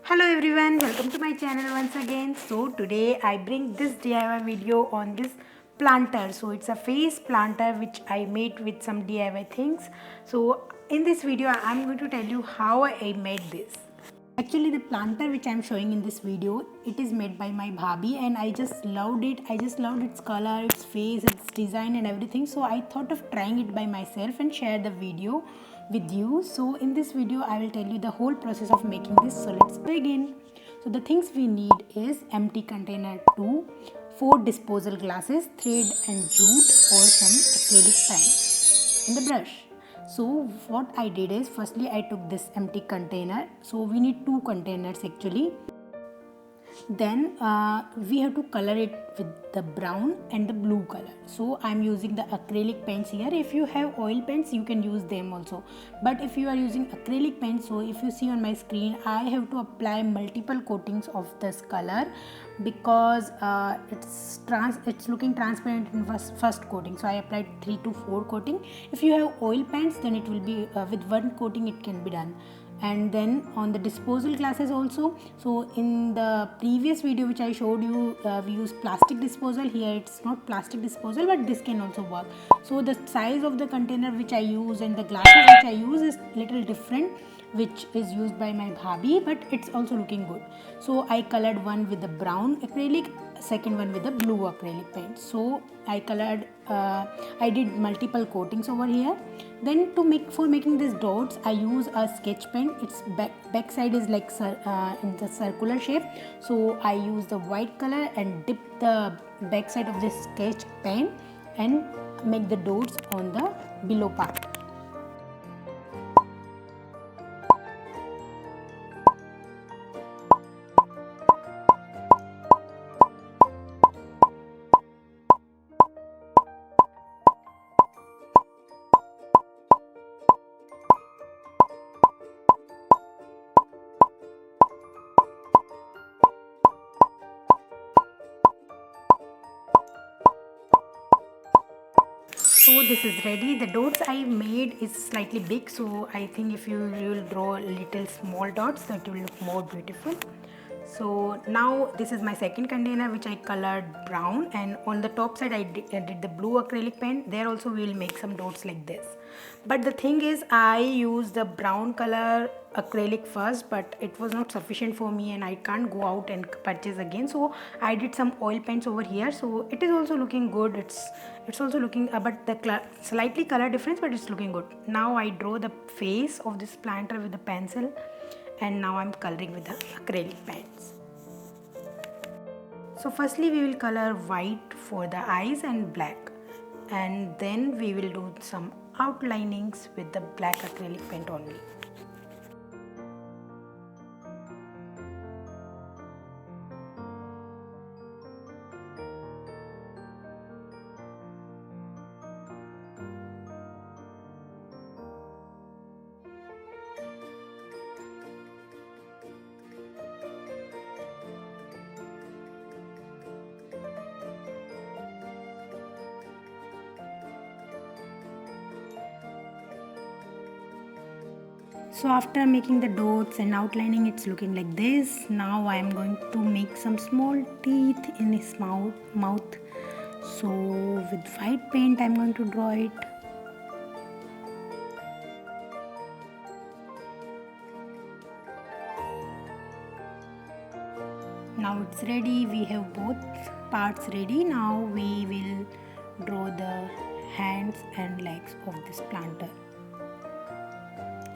Hello everyone, welcome to my channel once again. So today I bring this DIY video on this planter. So it's a face planter which I made with some DIY things. So in this video I'm going to tell you how I made this. Actually the planter which I'm showing in this video, it is made by my bhabhi and I just loved it. I just loved its color, its face, its design and everything. So I thought of trying it by myself and share the video with you. So in this video I will tell you the whole process of making this. So let's begin. So the things we need is empty container 2, 4 disposal glasses, thread and jute or some acrylic paint and the brush. So what I did is firstly I took this empty container. So we need 2 containers actually. Then we have to color it with the brown and the blue color. So I'm using the acrylic paints here. If you have oil paints you can use them also, but if you are using acrylic paints, so if you see on my screen I have to apply multiple coatings of this color because it's looking transparent in first coating. So I applied 3 to 4 coating. If you have oil paints then it will be with one coating it can be done. And then on the disposal glasses also, so in the previous video which I showed you, we use plastic disposal. Here it's not plastic disposal, but this can also work. So the size of the container which I use and the glasses which I use is little different, which is used by my bhabhi, but it's also looking good. So I colored one with the brown acrylic, second one with the blue acrylic paint. So I colored I did multiple coatings over here. Then for making these dots I use a sketch pen. Its back side is like in the circular shape. So I use the white color and dip the back side of this sketch pen and make the dots on the below part. So this is ready. The dots I made is slightly big, so I think if you will draw little small dots that will look more beautiful. So now this is my second container which I colored brown, and on the top side I did the blue acrylic paint. There also we will make some dots like this. But the thing is I used the brown color acrylic first, but it was not sufficient for me and I can't go out and purchase again. So I did some oil paints over here. So it is also looking good. It's also looking but the slightly color difference, but it's looking good. Now I draw the face of this planter with the pencil, and now I'm coloring with the acrylic paints. So firstly we will color white for the eyes and black, and then we will do some outlinings with the black acrylic paint only. So after making the dots and outlining, it's looking like this. Now I am going to make some small teeth in his mouth. So with white paint I'm going to draw it. Now it's ready. We have both parts ready. Now we will draw the hands and legs of this planter.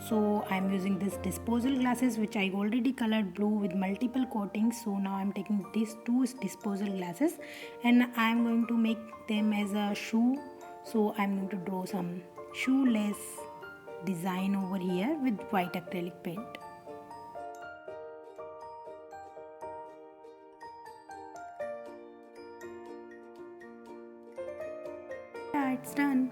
So I'm using this disposal glasses which I already colored blue with multiple coatings. So now I'm taking these 2 disposal glasses and I'm going to make them as a shoe. So I'm going to draw some shoelace design over here with white acrylic paint. Yeah, it's done.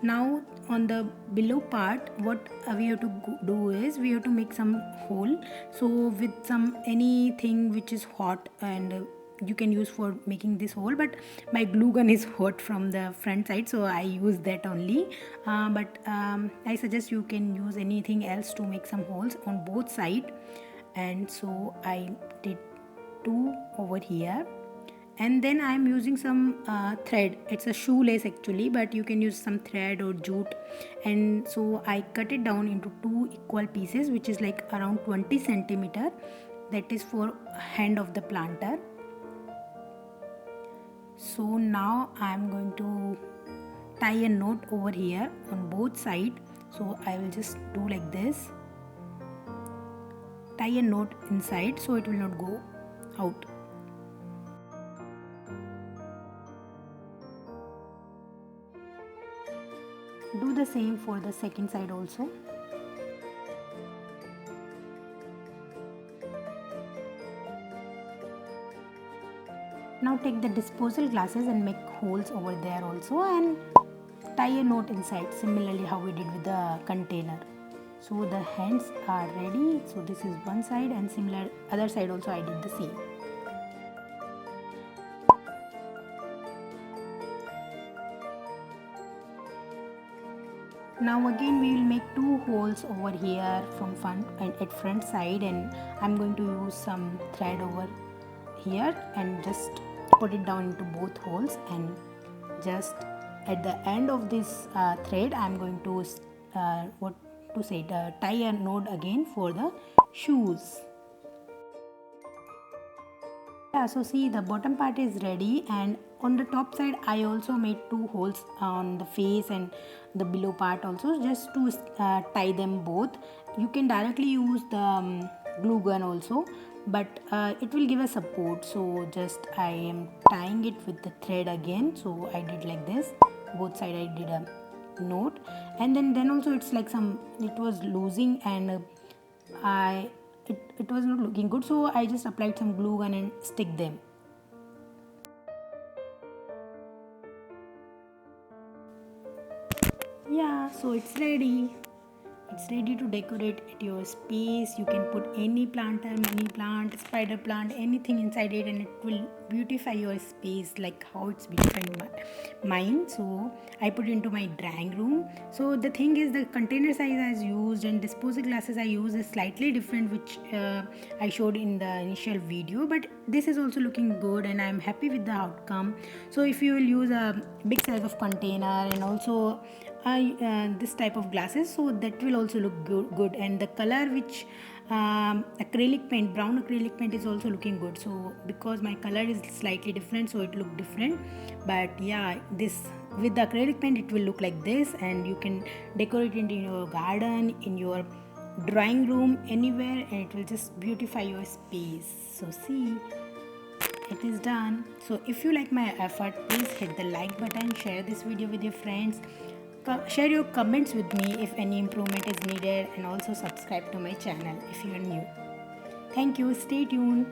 Now on the below part what we have to do is we have to make some hole. So with some anything which is hot and you can use for making this hole, but my glue gun is hot from the front side, so I use that only. But I suggest you can use anything else to make some holes on both sides. and so I did 2 over here. And then I am using some thread. It's a shoelace actually, but you can use some thread or jute. And so I cut it down into 2 equal pieces, which is like around 20 centimeter. That is for hand of the planter. So now I am going to tie a knot over here on both sides. So I will just do like this. Tie a knot inside so it will not go out. Do the same for the second side also. Now take the disposal glasses and make holes over there also, and tie a knot inside, similarly how we did with the container. So the hands are ready. So this is one side, and similar other side also I did the same. Now again we will make 2 holes over here from front and at front side, and I'm going to use some thread over here and just put it down into both holes, and just at the end of this thread I'm going to tie a knot again for the shoes. Yeah, so see, the bottom part is ready, and on the top side I also made 2 holes on the face and the below part also, just to tie them both. You can directly use the glue gun also, but it will give a support. So just I am tying it with the thread again. So I did like this, both side I did a knot, and then also it's like it was losing, and it was not looking good, so I just applied some glue gun and stick them. Yeah, so it's ready. It's ready to decorate at your space. You can put any planter, money plant, spider plant, anything inside it, and it will beautify your space like how it's beautifying mine. So I put it into my drawing room. So the thing is, the container size I used and disposal glasses I use is slightly different, which I showed in the initial video, but this is also looking good and I'm happy with the outcome. So if you will use a big size of container and also this type of glasses, so that will also look good, and the color which acrylic paint, brown acrylic paint, is also looking good. So because my color is slightly different, so it looked different, but yeah, this with the acrylic paint it will look like this, and you can decorate it in your garden, in your drawing room, anywhere, and it will just beautify your space. So see, it is done. So if you like my effort, please hit the like button, share this video with your friends, share your comments with me if any improvement is needed, and also subscribe to my channel if you are new. Thank you. Stay tuned.